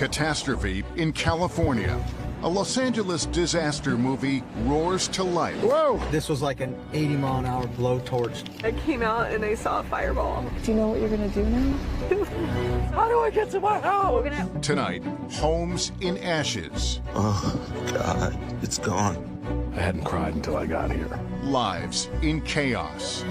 Catastrophe in California. A Los Angeles disaster movie roars to life. Whoa! This was like an 80-mile-an-hour blowtorch. I came out and I saw a fireball. Do you know what you're gonna do now? How do I get to my house? Tonight, homes in ashes. Oh, God, it's gone. I hadn't cried until I got here. Lives in chaos.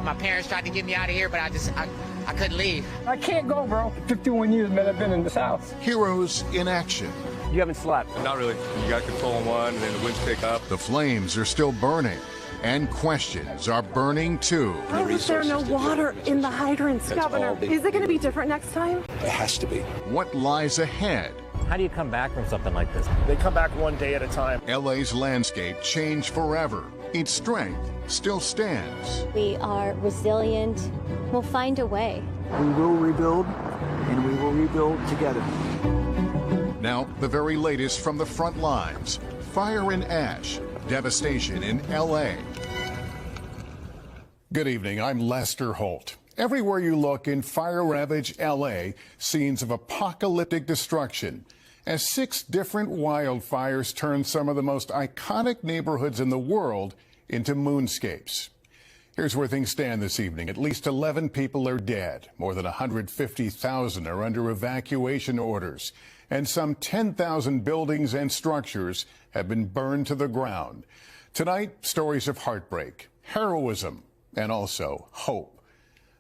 My parents tried to get me out of here, but I couldn't leave. I can't go, bro. 51 years, man, I've been in this house. Heroes in action. You haven't slept? Not really. You got control on one, and then the winds pick up. The flames are still burning, and questions are burning too. Why is there no water in the hydrants, Governor? Is it going to be different next time? It has to be. What lies ahead? How do you come back from something like this? They come back one day at a time. LA's landscape changed forever. Its strength still stands. We are resilient. We'll find a way. We will rebuild, and we will rebuild together. Now, the very latest from the front lines. Fire and ash, devastation in LA. Good evening, I'm Lester Holt. Everywhere you look in fire-ravaged LA, scenes of apocalyptic destruction, as 6 different wildfires turn some of the most iconic neighborhoods in the world into moonscapes. Here's where things stand this evening. At least 11 people are dead. More than 150,000 are under evacuation orders. And some 10,000 buildings and structures have been burned to the ground. Tonight, stories of heartbreak, heroism, and also hope.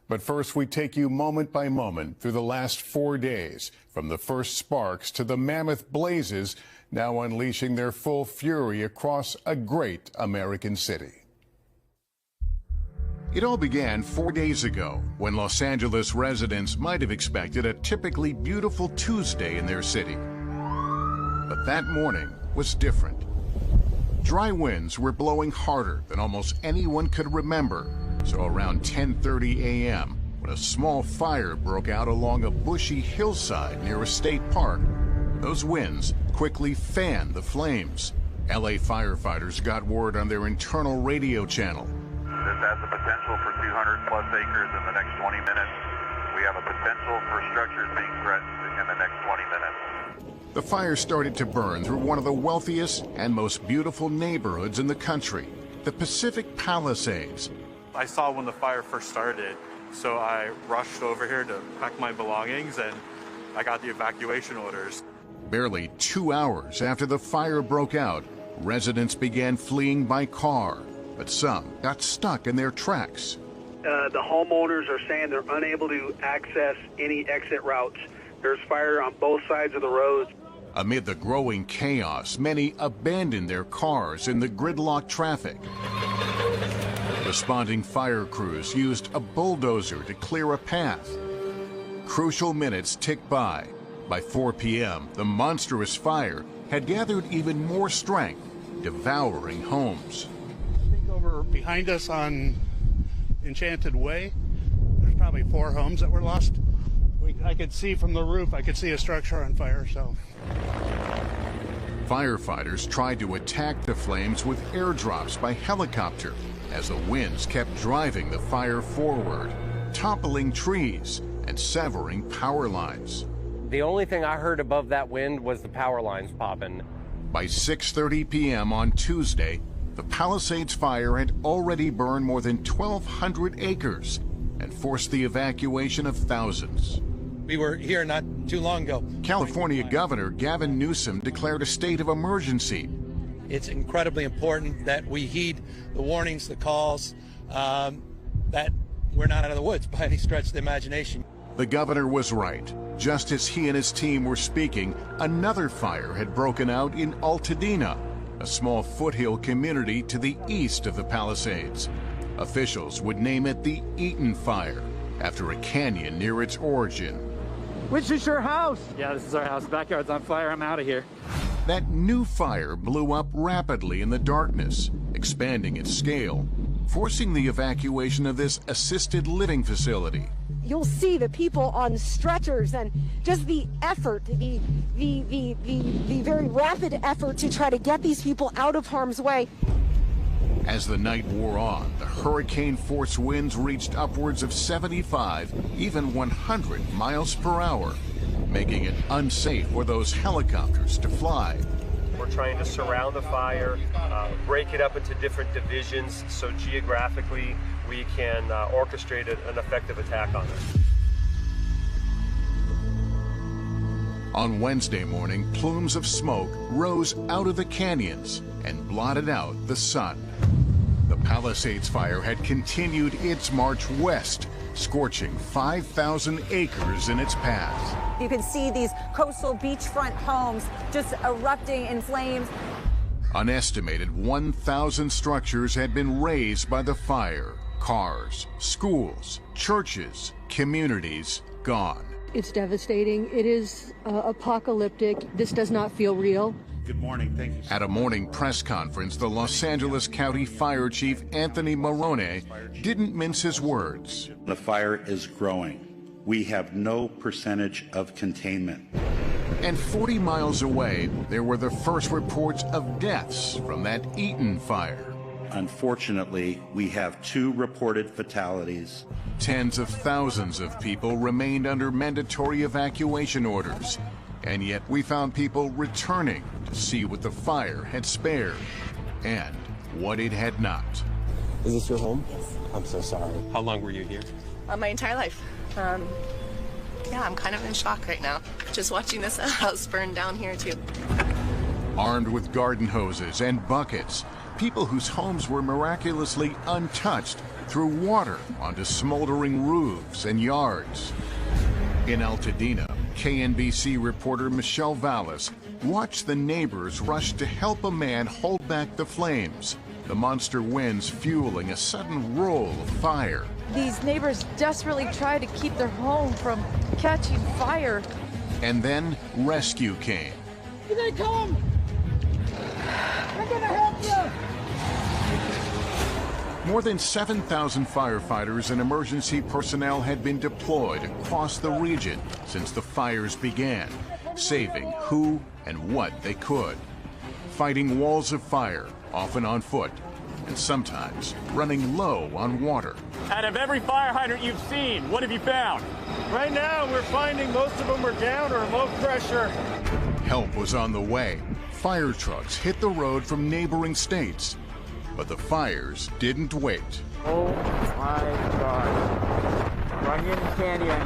But first, we take you moment by moment through the last 4 days, from the first sparks to the mammoth blazes now unleashing their full fury across a great American city. It all began 4 days ago when Los Angeles residents might have expected a typically beautiful Tuesday in their city. But that morning was different. Dry winds were blowing harder than almost anyone could remember. So around 10:30 a.m., when a small fire broke out along a bushy hillside near a state park, those winds quickly fanned the flames. LA firefighters got word on their internal radio channel. This has the potential for 200 plus acres in the next 20 minutes. We have a potential for structures being threatened in the next 20 minutes. The fire started to burn through one of the wealthiest and most beautiful neighborhoods in the country, the Pacific Palisades. I saw when the fire first started, so I rushed over here to pack my belongings, and I got the evacuation orders. Barely 2 hours after the fire broke out, residents began fleeing by car, but some got stuck in their tracks. The homeowners are saying they're unable to access any exit routes. There's fire on both sides of the roads. Amid the growing chaos, many abandoned their cars in the gridlocked traffic. Responding fire crews used a bulldozer to clear a path. Crucial minutes ticked by. By 4 p.m., the monstrous fire had gathered even more strength, devouring homes. I think over behind us on Enchanted Way, there's probably 4 homes that were lost. I could see from the roof, I could see a structure on fire, so. Firefighters tried to attack the flames with airdrops by helicopter as the winds kept driving the fire forward, toppling trees and severing power lines. The only thing I heard above that wind was the power lines popping. By 6:30 p.m. on Tuesday, the Palisades fire had already burned more than 1,200 acres and forced the evacuation of thousands. We were here not too long ago. California Governor Gavin Newsom declared a state of emergency. It's incredibly important that we heed the warnings, the calls, that we're not out of the woods by any stretch of the imagination. The governor was right. Just as he and his team were speaking, another fire had broken out in Altadena, a small foothill community to the east of the Palisades. Officials would name it the Eaton Fire, after a canyon near its origin. Which is your house? Yeah, this is our house. Backyard's on fire. I'm out of here. That new fire blew up rapidly in the darkness, expanding its scale, forcing the evacuation of this assisted living facility. You'll see the people on stretchers and just the effort, the very rapid effort to try to get these people out of harm's way. As the night wore on, the hurricane-force winds reached upwards of 75, even 100 miles per hour. making it unsafe for those helicopters to fly. We're trying to surround the fire, break it up into different divisions so geographically we can orchestrate an effective attack on it. On Wednesday morning, plumes of smoke rose out of the canyons and blotted out the sun. The Palisades fire had continued its march west, scorching 5,000 acres in its path. You can see these coastal beachfront homes just erupting in flames. An estimated 1,000 structures had been razed by the fire. Cars, schools, churches, communities gone. It's devastating. It is apocalyptic. This does not feel real. Good morning. Thank you. At a morning press conference, the Los Angeles County Fire Chief Anthony Marrone didn't mince his words. The fire is growing. We have no percentage of containment. And 40 miles away, there were the first reports of deaths from that Eaton fire. Unfortunately, we have 2 reported fatalities. Tens of thousands of people remained under mandatory evacuation orders. And yet we found people returning to see what the fire had spared and what it had not. Is this your home? Yes. I'm so sorry. How long were you here? My entire life. Yeah, I'm kind of in shock right now. Just watching this house burn down here too. Armed with garden hoses and buckets, people whose homes were miraculously untouched threw water onto smoldering roofs and yards. In Altadena, KNBC reporter Michelle Vallis watched the neighbors rush to help a man hold back the flames, the monster winds fueling a sudden roll of fire. These neighbors desperately try to keep their home from catching fire. And then rescue came. Here they come! We're gonna help you! More than 7,000 firefighters and emergency personnel had been deployed across the region since the fires began, saving who and what they could. Fighting walls of fire, often on foot, and sometimes running low on water. Out of every fire hydrant you've seen, what have you found? Right now, we're finding most of them are down or low pressure. Help was on the way. Fire trucks hit the road from neighboring states. But the fires didn't wait. Oh my God. Runyon Canyon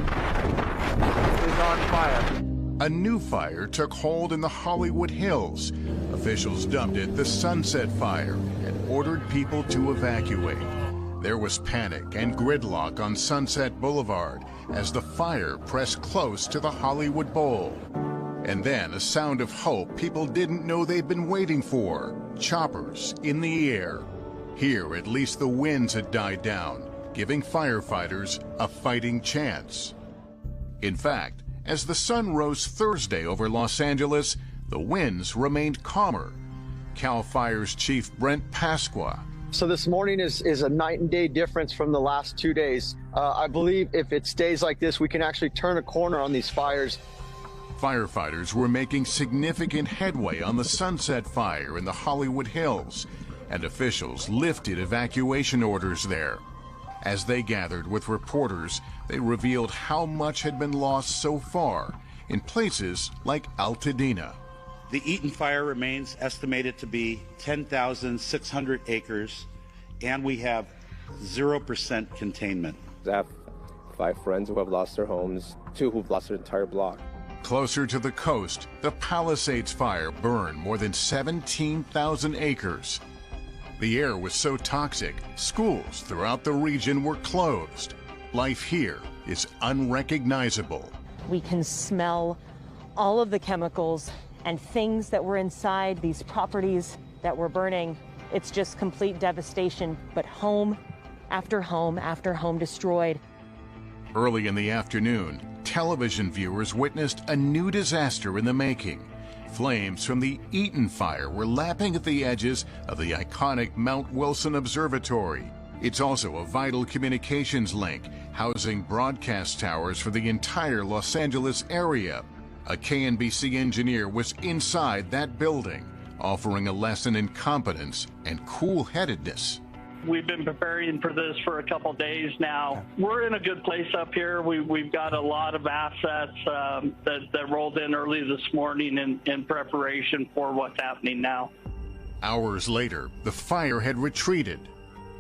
is on fire. A new fire took hold in the Hollywood Hills. Officials dubbed it the Sunset Fire and ordered people to evacuate. There was panic and gridlock on Sunset Boulevard as the fire pressed close to the Hollywood Bowl. And then a sound of hope people didn't know they'd been waiting for. Choppers in the air. Here, at least the winds had died down, giving firefighters a fighting chance. In fact, as the sun rose Thursday over Los Angeles, the winds remained calmer. CAL FIRE's Chief Brent Pasqua. So this morning is a night and day difference from the last 2 days. I believe if it stays like this, we can actually turn a corner on these fires. Firefighters were making significant headway on the Sunset Fire in the Hollywood Hills, and officials lifted evacuation orders there. As they gathered with reporters, they revealed how much had been lost so far in places like Altadena. The Eaton fire remains estimated to be 10,600 acres, and we have 0% containment. I have 5 friends who have lost their homes, 2 who've lost their entire block. Closer to the coast, the Palisades fire burned more than 17,000 acres. The air was so toxic, schools throughout the region were closed. Life here is unrecognizable. We can smell all of the chemicals and things that were inside these properties that were burning. It's just complete devastation, but home after home after home destroyed. Early in the afternoon, television viewers witnessed a new disaster in the making. Flames from the Eaton fire were lapping at the edges of the iconic Mount Wilson Observatory. It's also a vital communications link, housing broadcast towers for the entire Los Angeles area. A KNBC engineer was inside that building, offering a lesson in competence and cool-headedness. We've been preparing for this for a couple days now. We're in a good place up here. We've got a lot of assets that rolled in early this morning in preparation for what's happening now. Hours later, the fire had retreated.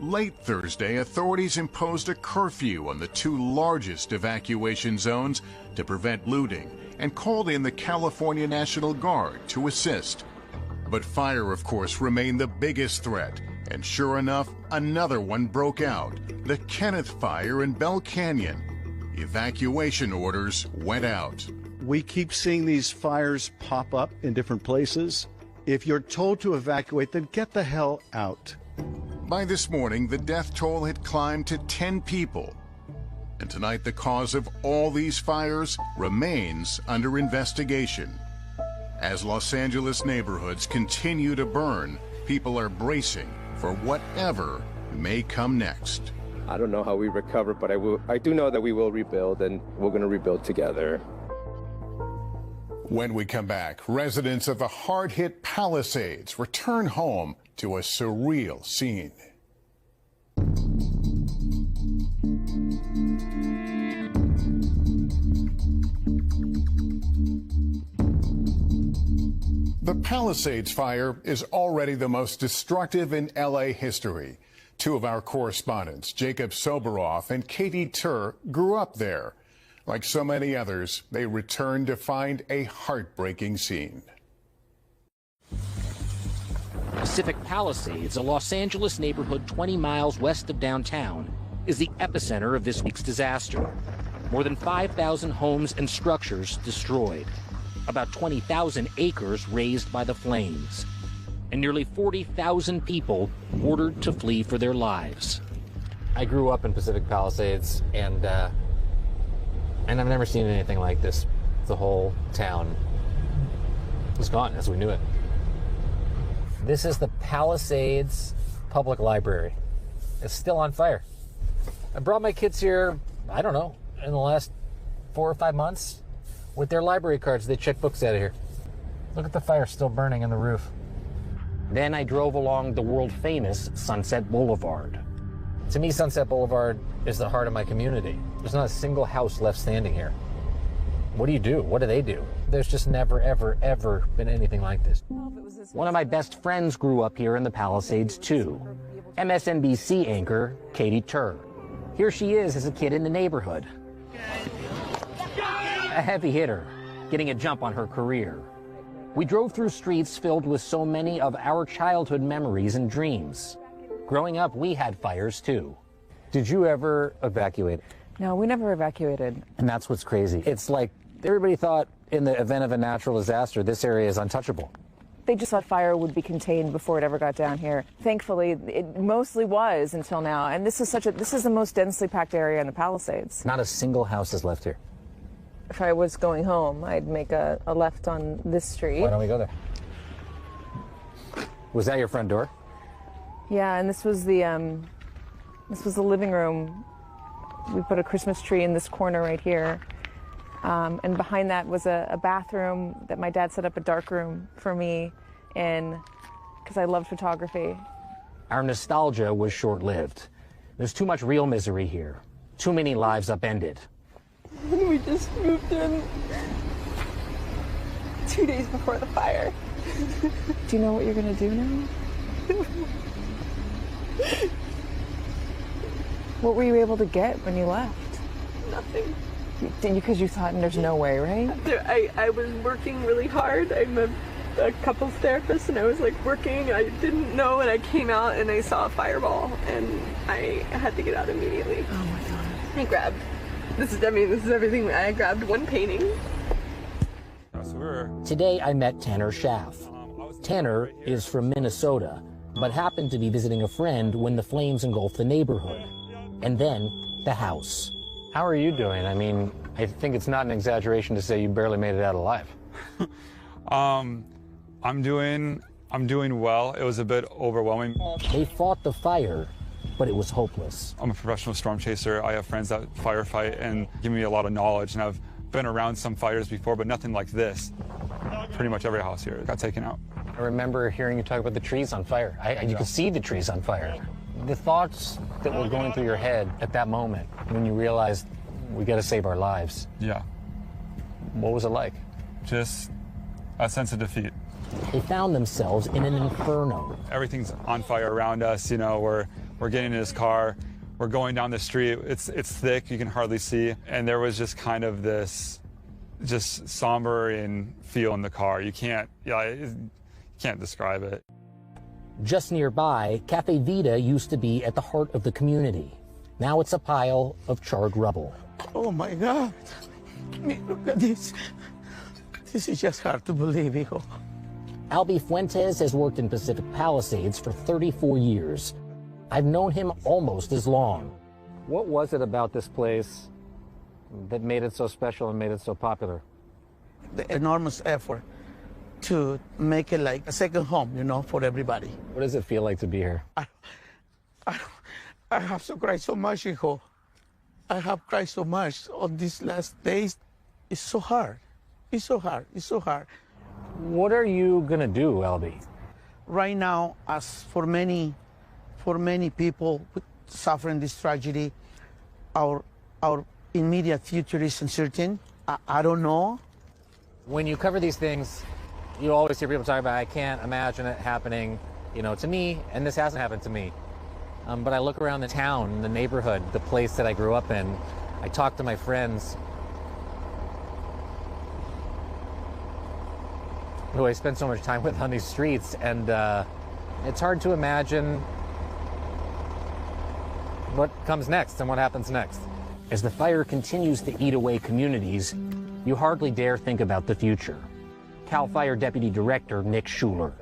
Late Thursday, authorities imposed a curfew on the two largest evacuation zones to prevent looting and called in the California National Guard to assist. But fire, of course, remained the biggest threat. And sure enough, another one broke out, the Kenneth Fire in Bell Canyon. Evacuation orders went out. We keep seeing these fires pop up in different places. If you're told to evacuate, then get the hell out. By this morning, the death toll had climbed to 10 people. And tonight, the cause of all these fires remains under investigation. As Los Angeles neighborhoods continue to burn, people are bracing for whatever may come next. I don't know how we recover, but I do know that we will rebuild, and we're going to rebuild together. When we come back, residents of the hard-hit Palisades return home to a surreal scene. The Palisades fire is already the most destructive in LA history. Two of our correspondents, Jacob Soberoff and Katie Tur, grew up there. Like so many others, they returned to find a heartbreaking scene. Pacific Palisades, a Los Angeles neighborhood 20 miles west of downtown, is the epicenter of this week's disaster. More than 5,000 homes and structures destroyed. About 20,000 acres razed by the flames, and nearly 40,000 people ordered to flee for their lives. I grew up in Pacific Palisades, and I've never seen anything like this. The whole town was gone as we knew it. This is the Palisades Public Library. It's still on fire. I brought my kids here, I don't know, in the last 4 or 5 months. With their library cards, they check books out of here. Look at the fire still burning in the roof. Then I drove along the world-famous Sunset Boulevard. To me, Sunset Boulevard is the heart of my community. There's not a single house left standing here. What do you do? What do they do? There's just never, ever, ever been anything like this. One of my best friends grew up here in the Palisades, too. MSNBC anchor Katie Tur. Here she is as a kid in the neighborhood. A heavy hitter, getting a jump on her career. We drove through streets filled with so many of our childhood memories and dreams. Growing up, we had fires too. Did you ever evacuate? No, we never evacuated. And that's what's crazy. It's like everybody thought in the event of a natural disaster, this area is untouchable. They just thought fire would be contained before it ever got down here. Thankfully, it mostly was until now. And this is the most densely packed area in the Palisades. Not a single house is left here. If I was going home, I'd make a left on this street. Why don't we go there? Was that your front door? Yeah, and this was the living room. We put a Christmas tree in this corner right here. And behind that was a bathroom that my dad set up a dark room for me in because I loved photography. Our nostalgia was short-lived. There's too much real misery here. Too many lives upended. We just moved in 2 days before the fire. Do you know what you're going to do now? What were you able to get when you left? Nothing. Because you thought there's no way, right? I was working really hard. I'm a couples therapist, and I was like working. I didn't know, and I came out and I saw a fireball, and I had to get out immediately. Oh my God. I grabbed, this is everything. I grabbed one painting. Today I met Tanner Schaff. Tanner is from Minnesota, but happened to be visiting a friend when the flames engulfed the neighborhood. And then the house. How are you doing? I mean, I think it's not an exaggeration to say you barely made it out alive. I'm doing well. It was a bit overwhelming. They fought the fire, but it was hopeless. I'm a professional storm chaser. I have friends that firefight and give me a lot of knowledge, and I've been around some fires before, but nothing like this. Pretty much every house here got taken out. I remember hearing you talk about the trees on fire. You could see the trees on fire. The thoughts that were going through your head at that moment when you realized we got to save our lives. Yeah. What was it like? Just a sense of defeat. They found themselves in an inferno. Everything's on fire around us. You know, we're getting in this car, we're going down the street. It's thick, you can hardly see, and there was just kind of this just sombering feel in the car. You can't describe it. Just nearby, Cafe Vita used to be at the heart of the community. Now it's a pile of charred rubble. Oh my God. Look at this. This is just hard to believe, hijo. Albie Fuentes has worked in Pacific Palisades for 34 years. I've known him almost as long. What was it about this place that made it so special and made it so popular? The enormous effort to make it like a second home, you know, for everybody. What does it feel like to be here? I have to cry so much, hijo. I have cried so much on these last days. It's so hard. It's so hard. It's so hard. What are you gonna do, Albie? Right now, as for many people suffering this tragedy, our immediate future is uncertain. I don't know. When you cover these things, you always hear people talk about, I can't imagine it happening, you know, to me, and this hasn't happened to me. But I look around the town, the neighborhood, the place that I grew up in. I talk to my friends who I spend so much time with on these streets, and it's hard to imagine what comes next and what happens next. As the fire continues to eat away communities, you hardly dare think about the future. CAL FIRE Deputy Director Nick Schuler.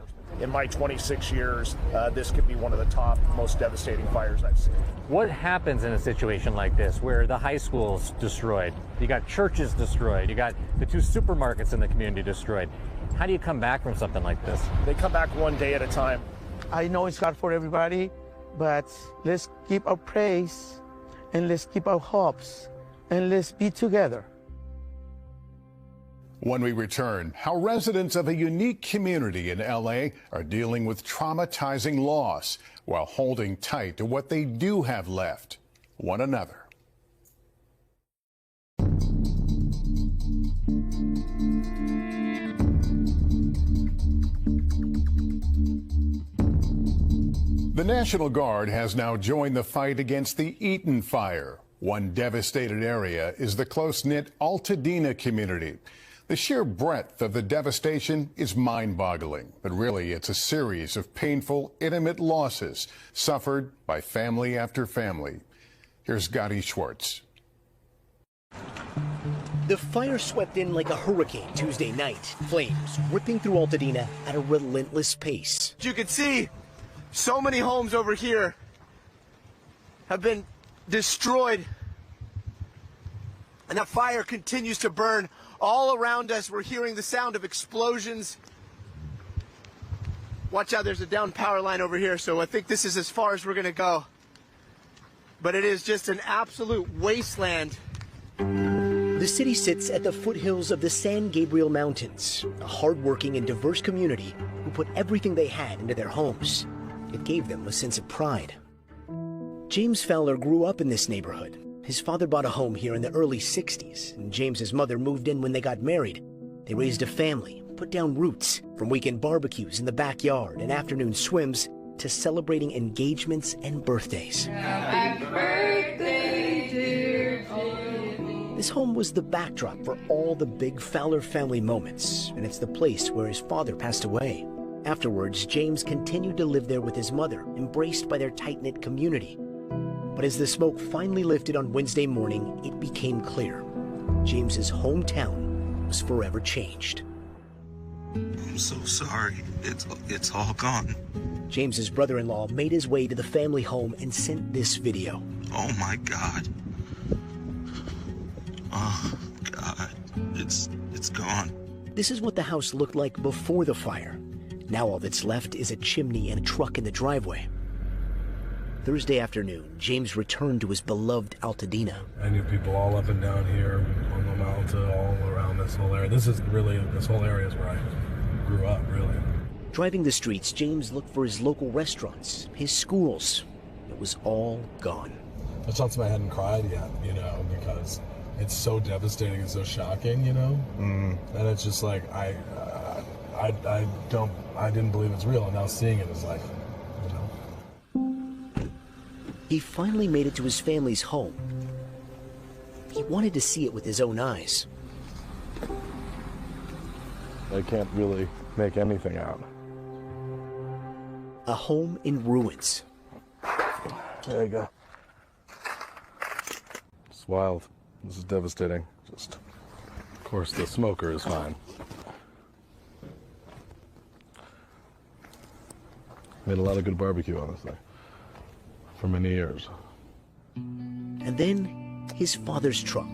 In my 26 years, this could be one of the top, most devastating fires I've seen. What happens in a situation like this where the high school's destroyed, you got churches destroyed, you got the 2 supermarkets in the community destroyed? How do you come back from something like this? They come back one day at a time. I know it's hard for everybody, but let's keep our praise and let's keep our hopes and let's be together. When we return, how residents of a unique community in LA are dealing with traumatizing loss while holding tight to what they do have left, one another. The National Guard has now joined the fight against the Eaton fire. One devastated area is the close-knit Altadena community. The sheer breadth of the devastation is mind-boggling, but really it's a series of painful, intimate losses suffered by family after family. Here's Gotti Schwartz. The fire swept in like a hurricane Tuesday night, flames ripping through Altadena at a relentless pace. You can see so many homes over here have been destroyed, and that fire continues to burn all around us. We're hearing the sound of explosions. Watch out, there's a down power line over here, so I think this is as far as we're gonna go. But it is just an absolute wasteland. The city sits at the foothills of the San Gabriel Mountains, a hardworking and diverse community who put everything they had into their homes. It gave them a sense of pride. James Fowler grew up in this neighborhood. His father bought a home here in the early 60s, and James's mother moved in when they got married. They raised a family, put down roots, from weekend barbecues in the backyard and afternoon swims to celebrating engagements and birthdays. Happy birthday, dear Jimmy. This home was the backdrop for all the big Fowler family moments, and it's the place where his father passed away. Afterwards, James continued to live there with his mother, embraced by their tight-knit community. But as the smoke finally lifted on Wednesday morning, it became clear. James's hometown was forever changed. I'm so sorry. It's all gone. James's brother-in-law made his way to the family home and sent this video. Oh my God. Oh God. It's gone. This is what the house looked like before the fire. Now all that's left is a chimney and a truck in the driveway. Thursday afternoon, James returned to his beloved Altadena. I knew people all up and down here on the mountain, all around this whole area. This whole area is where I grew up, really. Driving the streets, James looked for his local restaurants, his schools, it was all gone. I thought I hadn't cried yet, you know, because it's so devastating and so shocking, you know? And it's just like, I didn't believe it's real, and now seeing it is like, you know. He finally made it to his family's home. He wanted to see it with his own eyes. I can't really make anything out. A home in ruins. There you go. It's wild. This is devastating. Just, of course, the smoker is fine. Made a lot of good barbecue, honestly, for many years. And then his father's truck,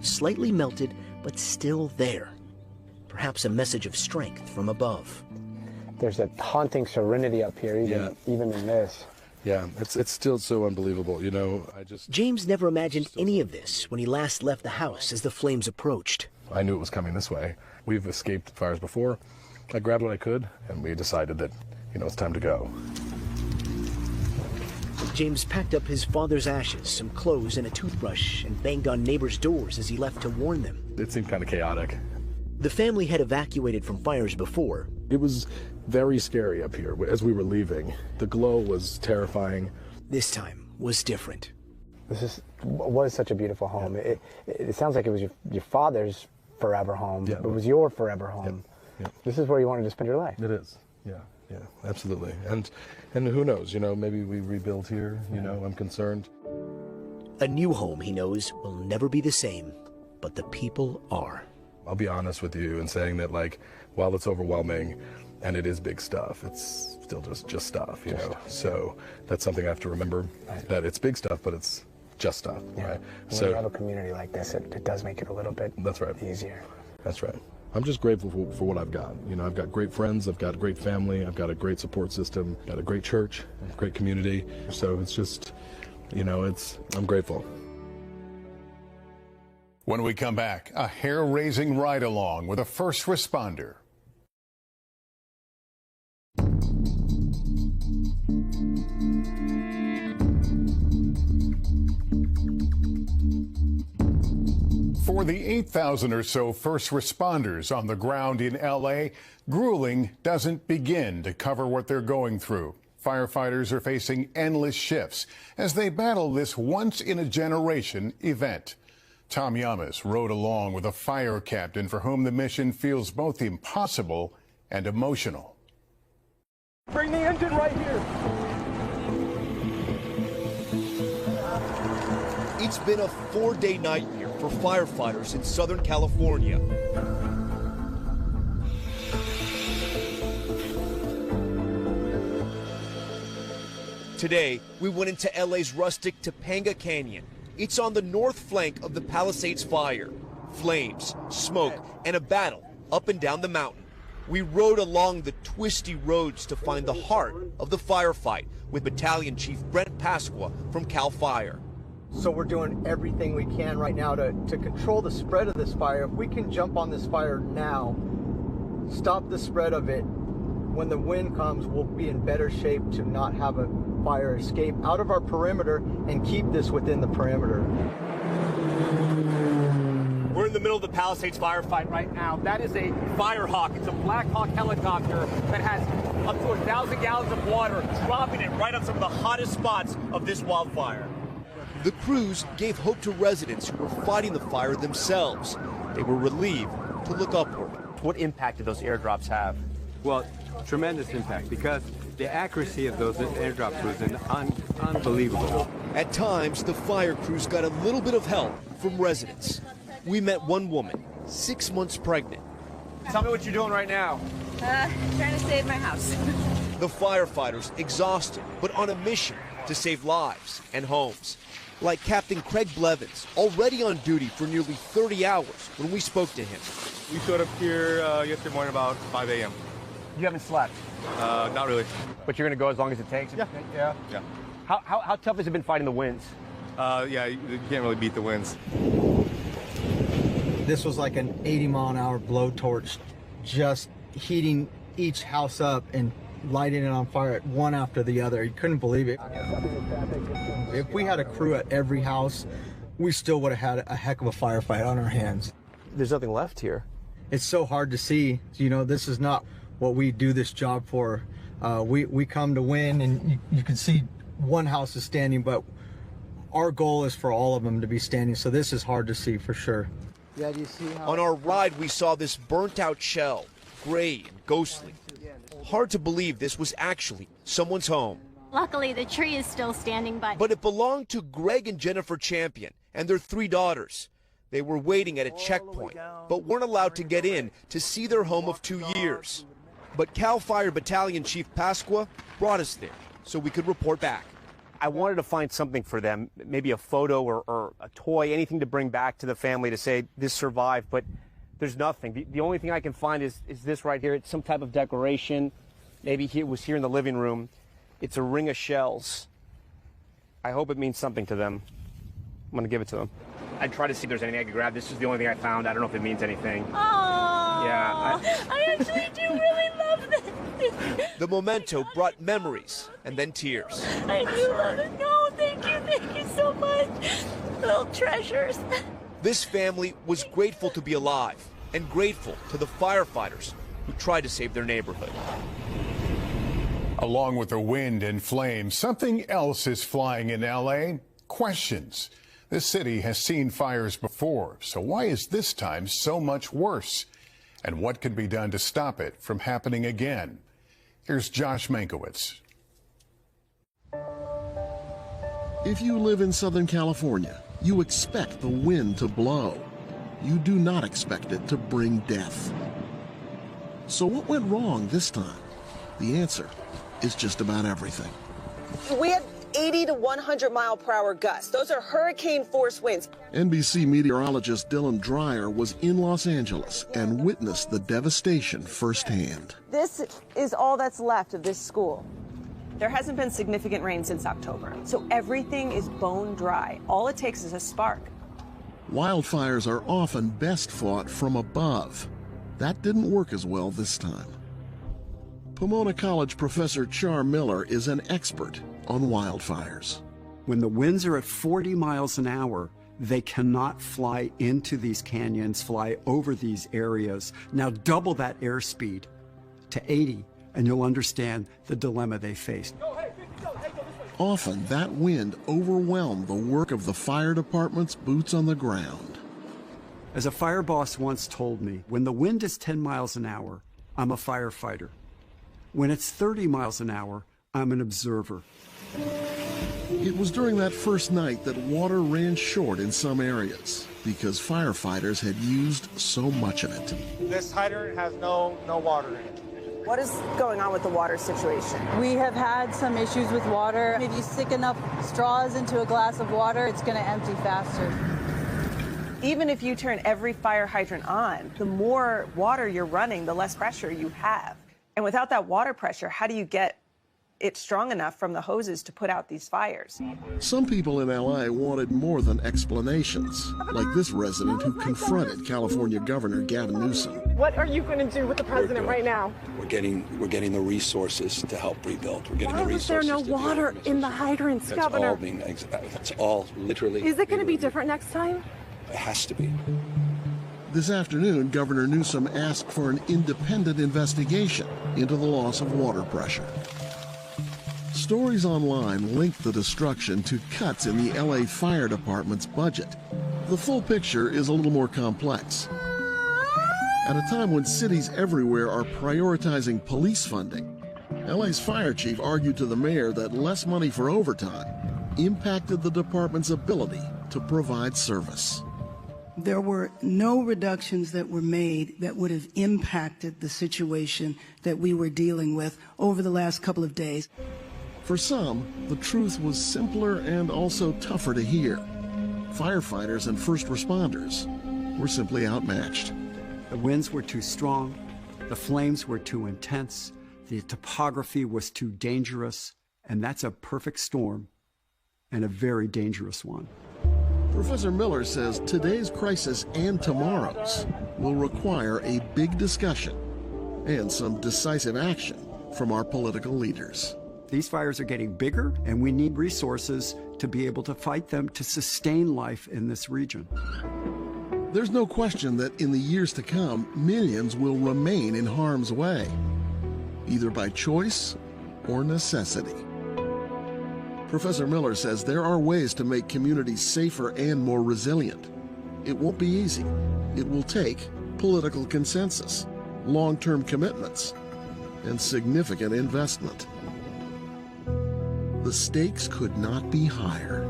slightly melted, but still there. Perhaps a message of strength from above. There's a haunting serenity up here, even in this. Yeah, it's still so unbelievable, you know. James never imagined any of this when he last left the house as the flames approached. I knew it was coming this way. We've escaped fires before. I grabbed what I could, and we decided that, you know, it's time to go. James packed up his father's ashes, some clothes, and a toothbrush, and banged on neighbors' doors as he left to warn them. It seemed kind of chaotic. The family had evacuated from fires before. It was very scary up here as we were leaving. The glow was terrifying. This time was different. This was such a beautiful home. It sounds like it was your father's forever home. Yeah. It was your forever home. Yeah. This is where you wanted to spend your life. It is. Yeah, absolutely. And who knows, you know, maybe we rebuild here, you know, I'm concerned. A new home, he knows, will never be the same, but the people are. I'll be honest with you in saying that, like, while it's overwhelming and it is big stuff, it's still just stuff, you know. So that's something I have to remember, that it's big stuff, but it's just stuff, right? When you have a community like this, it does make it a little bit easier. That's right. I'm just grateful for what I've got. You know, I've got great friends, I've got a great family, I've got a great support system, got a great church, a great community. So it's just, you know, I'm grateful. When we come back, a hair-raising ride-along with a first responder. For the 8,000 or so first responders on the ground in L.A., grueling doesn't begin to cover what they're going through. Firefighters are facing endless shifts as they battle this once-in-a-generation event. Tom Yamas rode along with a fire captain for whom the mission feels both impossible and emotional. Bring the engine right here. It's been a 4-day nightmare for firefighters in Southern California. Today, we went into LA's rustic Topanga Canyon. It's on the north flank of the Palisades fire. Flames, smoke, and a battle up and down the mountain. We rode along the twisty roads to find the heart of the firefight with Battalion Chief Brent Pasqua from CAL FIRE. So we're doing everything we can right now to control the spread of this fire. If we can jump on this fire now, stop the spread of it, when the wind comes, we'll be in better shape to not have a fire escape out of our perimeter and keep this within the perimeter. We're in the middle of the Palisades firefight right now. That is a Firehawk. It's a Black Hawk helicopter that has up to 1,000 gallons of water, dropping it right on some of the hottest spots of this wildfire. The crews gave hope to residents who were fighting the fire themselves. They were relieved to look upward. What impact did those airdrops have? Well, tremendous impact, because the accuracy of those airdrops was unbelievable. At times, the fire crews got a little bit of help from residents. We met one woman, 6 months pregnant. Tell me what you're doing right now. Trying to save my house. The firefighters exhausted, but on a mission to save lives and homes. Like Captain Craig Blevins, already on duty for nearly 30 hours when we spoke to him. We showed up here yesterday morning about 5 a.m. You haven't slept? Not really. But you're going to go as long as it takes? Yeah. How tough has it been fighting the winds? Yeah, you can't really beat the winds. This was like an 80-mile-an-hour blowtorch, just heating each house up and lighting it on fire, one after the other. You couldn't believe it. If we had a crew at every house, we still would have had a heck of a firefight on our hands. There's nothing left here. It's so hard to see. You know, this is not what we do this job for. We come to win, and you can see one house is standing, but our goal is for all of them to be standing. So this is hard to see for sure. Yeah, do you see how On our ride, we saw this burnt-out shell, gray and ghostly. Hard to believe this was actually someone's home. Luckily, the tree is still standing, But it belonged to Greg and Jennifer Champion and their 3 daughters. They were waiting at a checkpoint, but weren't allowed to get in to see their home of 2 years. But CAL FIRE Battalion Chief Pasqua brought us there so we could report back. I wanted to find something for them, maybe a photo or a toy, anything to bring back to the family to say this survived, but there's nothing. The only thing I can find is this right here. It's some type of decoration. Maybe it was here in the living room. It's a ring of shells. I hope it means something to them. I'm going to give it to them. I tried to see if there's anything I could grab. This is the only thing I found. I don't know if it means anything. Oh, yeah, I actually do really love this. The memento brought memories and then tears. I do love it. No, thank you so much. Little treasures. This family was grateful to be alive and grateful to the firefighters who tried to save their neighborhood. Along with the wind and flames, something else is flying in L.A. Questions. This city has seen fires before, so why is this time so much worse? And what can be done to stop it from happening again? Here's Josh Mankiewicz. If you live in Southern California, you expect the wind to blow. You do not expect it to bring death. So what went wrong this time? The answer is just about everything. We had 80 to 100 mile per hour gusts. Those are hurricane force winds. NBC meteorologist Dylan Dreyer was in Los Angeles and witnessed the devastation firsthand. This is all that's left of this school. There hasn't been significant rain since October, so everything is bone dry. All it takes is a spark. Wildfires are often best fought from above. That didn't work as well this time. Pomona College professor Char Miller is an expert on wildfires. When the winds are at 40 miles an hour, they cannot fly into these canyons, fly over these areas. Now double that airspeed to 80, and you'll understand the dilemma they faced. Often that wind overwhelmed the work of the fire department's boots on the ground. As a fire boss once told me, when the wind is 10 miles an hour, I'm a firefighter. When it's 30 miles an hour, I'm an observer. It was during that first night that water ran short in some areas because firefighters had used so much of it. This hydrant has no water in it. What is going on with the water situation? We have had some issues with water. If you stick enough straws into a glass of water, it's going to empty faster. Even if you turn every fire hydrant on, the more water you're running, the less pressure you have. And without that water pressure, how do you get it strong enough from the hoses to put out these fires? Some people in LA wanted more than explanations, like this resident who confronted California Governor Gavin Newsom. What are you going to do with the president right now? We're getting the resources to help rebuild. We're getting the resources. Why is there no water in the hydrants, Governor? That's all literally. Is it going to be different next time? It has to be. This afternoon, Governor Newsom asked for an independent investigation into the loss of water pressure. Stories online linked the destruction to cuts in the LA Fire Department's budget. The full picture is a little more complex. At a time when cities everywhere are prioritizing police funding, LA's fire chief argued to the mayor that less money for overtime impacted the department's ability to provide service. There were no reductions that were made that would have impacted the situation that we were dealing with over the last couple of days. For some, the truth was simpler and also tougher to hear. Firefighters and first responders were simply outmatched. The winds were too strong, the flames were too intense, the topography was too dangerous, and that's a perfect storm and a very dangerous one. Professor Miller says today's crisis and tomorrow's will require a big discussion and some decisive action from our political leaders. These fires are getting bigger, and we need resources to be able to fight them to sustain life in this region. There's no question that in the years to come, millions will remain in harm's way, either by choice or necessity. Professor Miller says there are ways to make communities safer and more resilient. It won't be easy. It will take political consensus, long-term commitments, and significant investment. The stakes could not be higher.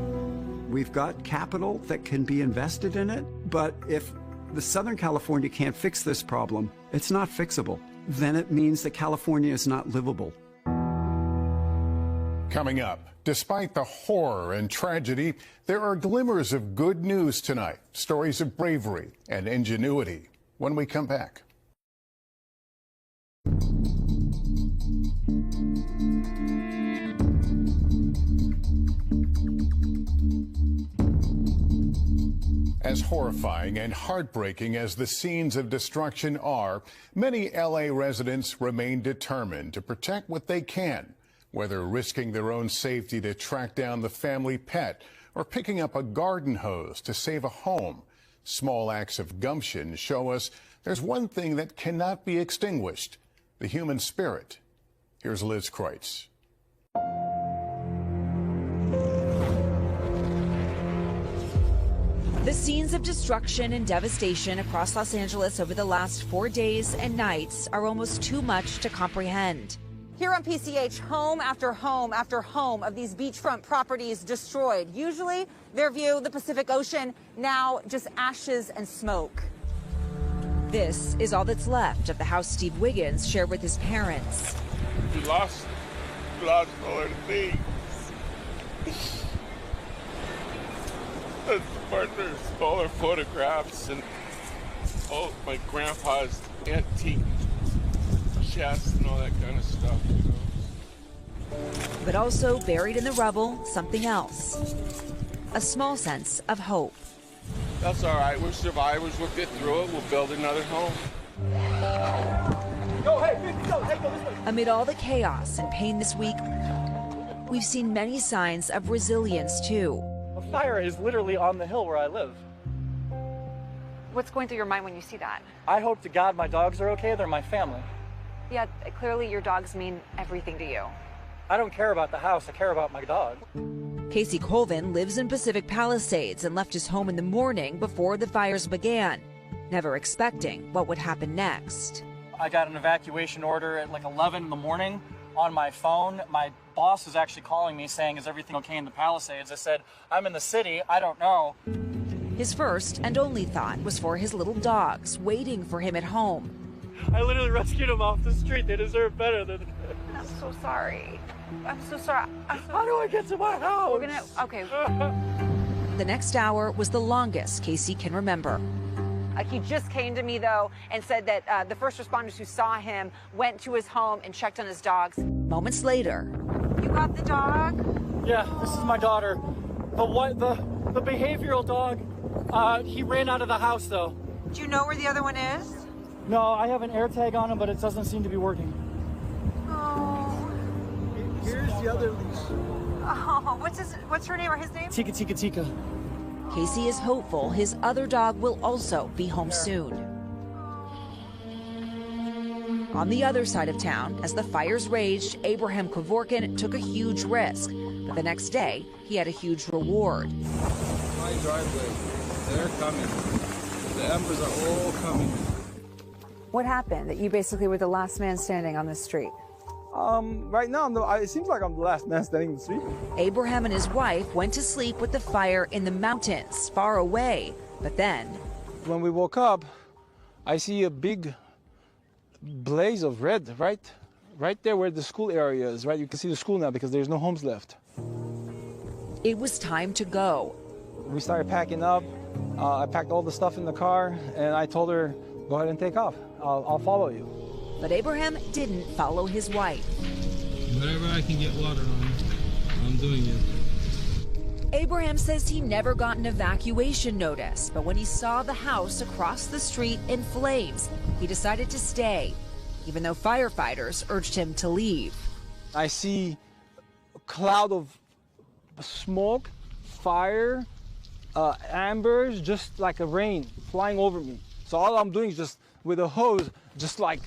We've got capital that can be invested in it, but if the Southern California can't fix this problem, it's not fixable. Then it means that California is not livable. Coming up, despite the horror and tragedy, there are glimmers of good news tonight, stories of bravery and ingenuity. When we come back. As horrifying and heartbreaking as the scenes of destruction are, many LA residents remain determined to protect what they can, whether risking their own safety to track down the family pet or picking up a garden hose to save a home. Small acts of gumption show us there's one thing that cannot be extinguished: the human spirit. Here's Liz Kreutz. The scenes of destruction and devastation across Los Angeles over the last 4 days and nights are almost too much to comprehend. Here on PCH, home after home after home of these beachfront properties destroyed. Usually their view, the Pacific Ocean, now just ashes and smoke. This is all that's left of the house Steve Wiggins shared with his parents. We lost a lot of things. There's smaller photographs and my grandpa's antique chest and all that kind of stuff, you know. But also buried in the rubble, something else. A small sense of hope. That's all right. We're survivors. We'll get through it. We'll build another home. Go, hey, go this way. Amid all the chaos and pain this week, we've seen many signs of resilience, too. A fire is literally on the hill where I live. What's going through your mind when you see that? I hope to God my dogs are okay. They're my family. Yeah, clearly your dogs mean everything to you. I don't care about the house. I care about my dog. Casey Colvin lives in Pacific Palisades and left his home in the morning before the fires began, never expecting what would happen next. I got an evacuation order at like 11 in the morning on my phone. My boss is actually calling me saying, is everything okay in the Palisades? I said, I'm in the city. I don't know. His first and only thought was for his little dogs waiting for him at home. I literally rescued them off the street. They deserve better than this. I'm so sorry. I'm so sorry. How do I get to my house? We're gonna, okay. The next hour was the longest Casey can remember. He just came to me, though, and said that the first responders who saw him went to his home and checked on his dogs. Moments later. You got the dog? Yeah, this is my daughter. The behavioral dog, he ran out of the house, though. Do you know where the other one is? No, I have an air tag on him, but it doesn't seem to be working. Oh. Here's the other leash. Oh, what's her name or his name? Tika, Tika, Tika. Casey is hopeful his other dog will also be home soon. On the other side of town, as the fires raged, Abraham Kevorkian took a huge risk. But the next day, he had a huge reward. My driveway, they're coming. The embers are all coming. What happened? That you basically were the last man standing on the street? Right now, it seems like I'm the last man standing in the street. Abraham and his wife went to sleep with the fire in the mountains, far away. But then, when we woke up, I see a big blaze of red right there where the school area is, right? You can see the school now because there's no homes left. It was time to go. We started packing up. I packed all the stuff in the car, and I told her, go ahead and take off. I'll follow you. But Abraham didn't follow his wife. Whatever I can get water on, I'm doing it. Abraham says he never got an evacuation notice, but when he saw the house across the street in flames, he decided to stay. even though firefighters urged him to leave. I see a cloud of smoke, fire, embers, just like a rain flying over me. So all I'm doing is just with a hose, just like,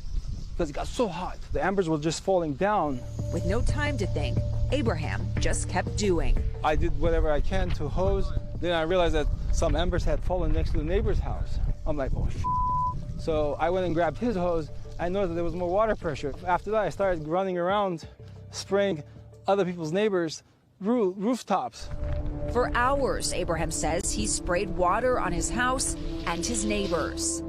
because it got so hot, the embers were just falling down. With no time to think, Abraham just kept doing. I did whatever I can to hose. Then I realized that some embers had fallen next to the neighbor's house. I'm like, oh, shit. So I went and grabbed his hose. I noticed that there was more water pressure. After that, I started running around, spraying other people's neighbors' rooftops. For hours, Abraham says he sprayed water on his house and his neighbors.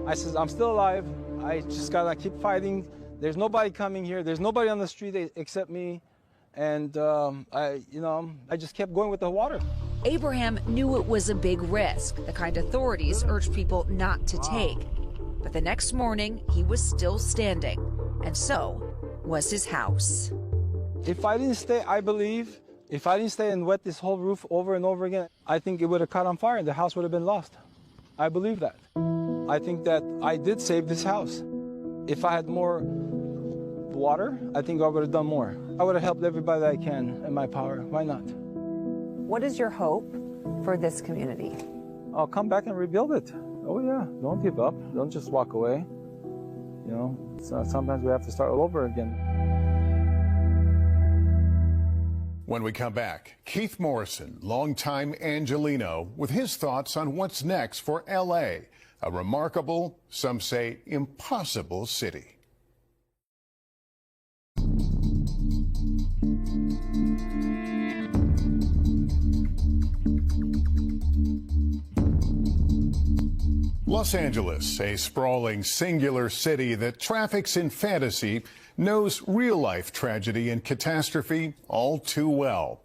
I says, I'm still alive. I just gotta keep fighting. There's nobody coming here. There's nobody on the street except me. And I just kept going with the water. Abraham knew it was a big risk, the kind authorities urged people not to take. But the next morning, he was still standing, and so was his house. If I didn't stay, I believe, if I didn't stay and wet this whole roof over and over again, I think it would have caught on fire and the house would have been lost. I believe that. I think that I did save this house. If I had more water, I think I would have done more. I would have helped everybody that I can in my power. Why not? What is your hope for this community? I'll come back and rebuild it. Oh yeah, don't give up. Don't just walk away. You know, sometimes we have to start all over again. When we come back, Keith Morrison, longtime Angelino, with his thoughts on what's next for L.A., a remarkable, some say impossible city. Los Angeles, a sprawling, singular city that traffics in fantasy, knows real-life tragedy and catastrophe all too well.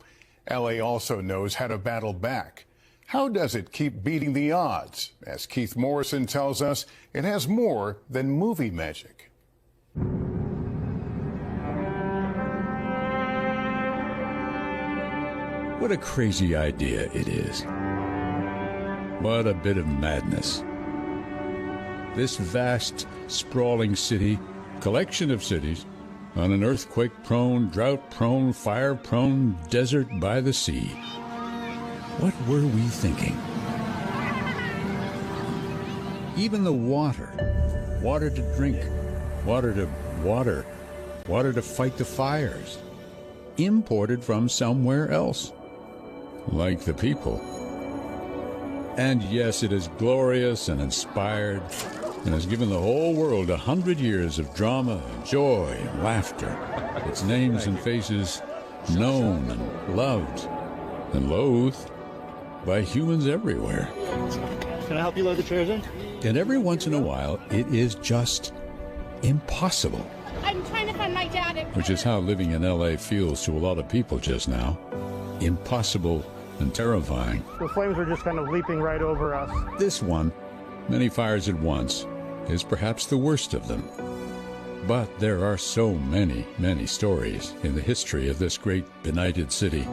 L.A. also knows how to battle back. How does it keep beating the odds? As Keith Morrison tells us, it has more than movie magic. What a crazy idea it is. What a bit of madness. This vast, sprawling city, collection of cities, on an earthquake-prone, drought-prone, fire-prone desert by the sea. What were we thinking? Even the water. Water to drink. Water to water. Water to fight the fires. Imported from somewhere else. Like the people. And yes, it is glorious and inspired, and has given the whole world 100 years of drama and joy and laughter. Its names and faces known and loved and loathed by humans everywhere. Can I help you load the chairs in? And every once in a while, it is just impossible. I'm trying to find my dad. Which is how living in L.A. feels to a lot of people just now. Impossible and terrifying. The flames were just kind of leaping right over us. This one, many fires at once, is perhaps the worst of them. But there are so many, many stories in the history of this great benighted city.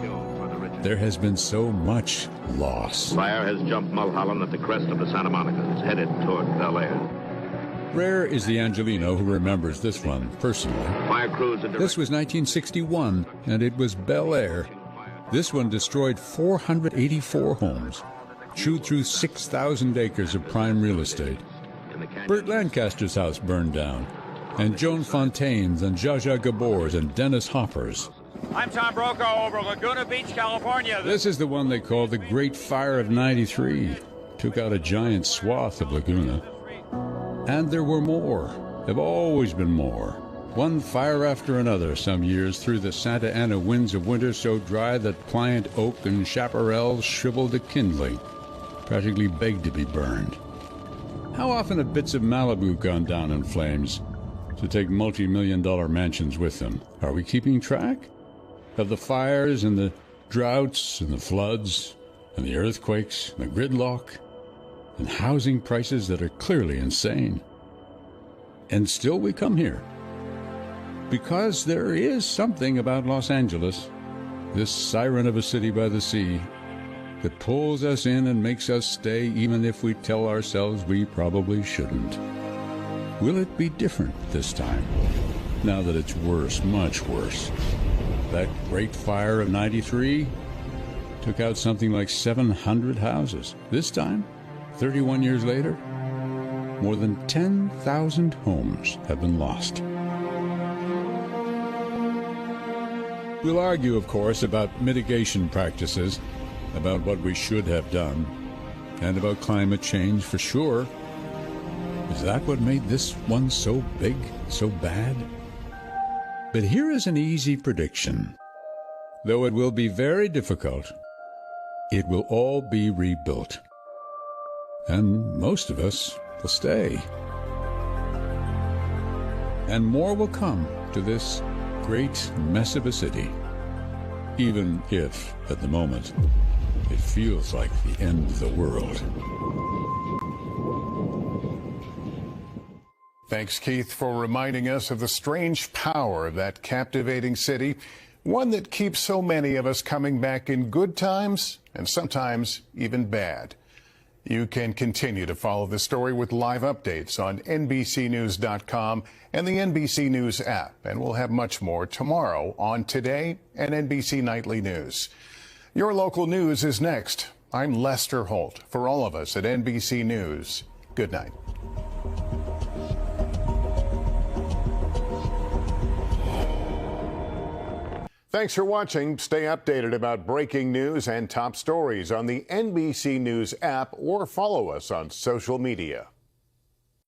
There has been so much loss. Fire has jumped Mulholland at the crest of the Santa Monica. It's headed toward Bel Air. Rare is the Angelino who remembers this one personally. Fire crews are This was 1961, and it was Bel Air. This one destroyed 484 homes, chewed through 6,000 acres of prime real estate. Burt Lancaster's house burned down, and Joan Fontaine's and Zsa Zsa Gabor's and Dennis Hopper's. I'm Tom Brokaw over Laguna Beach, California. This is the one they call the Great Fire of '93. Took out a giant swath of Laguna. And there were more. Have always been more. One fire after another some years through the Santa Ana winds of winter so dry that pliant oak and chaparral shriveled to kindling, practically begged to be burned. How often have bits of Malibu gone down in flames to take multi-million-dollar mansions with them? Are we keeping track of the fires and the droughts and the floods and the earthquakes and the gridlock and housing prices that are clearly insane? And still we come here. Because there is something about Los Angeles, this siren of a city by the sea, that pulls us in and makes us stay even if we tell ourselves we probably shouldn't. Will it be different this time? Now that it's worse, much worse. That Great Fire of '93 took out something like 700 houses. This time, 31 years later, more than 10,000 homes have been lost. We'll argue, of course, about mitigation practices, about what we should have done, and about climate change for sure. Is that what made this one so big, so bad? But here is an easy prediction. Though it will be very difficult, it will all be rebuilt. And most of us will stay. And more will come to this great mess of a city, even if, at the moment, it feels like the end of the world. Thanks, Keith, for reminding us of the strange power of that captivating city, one that keeps so many of us coming back in good times and sometimes even bad. You can continue to follow the story with live updates on NBCNews.com and the NBC News app, and we'll have much more tomorrow on Today and NBC Nightly News. Your local news is next. I'm Lester Holt. For all of us at NBC News, good night. Thanks for watching. Stay updated about breaking news and top stories on the NBC News app or follow us on social media.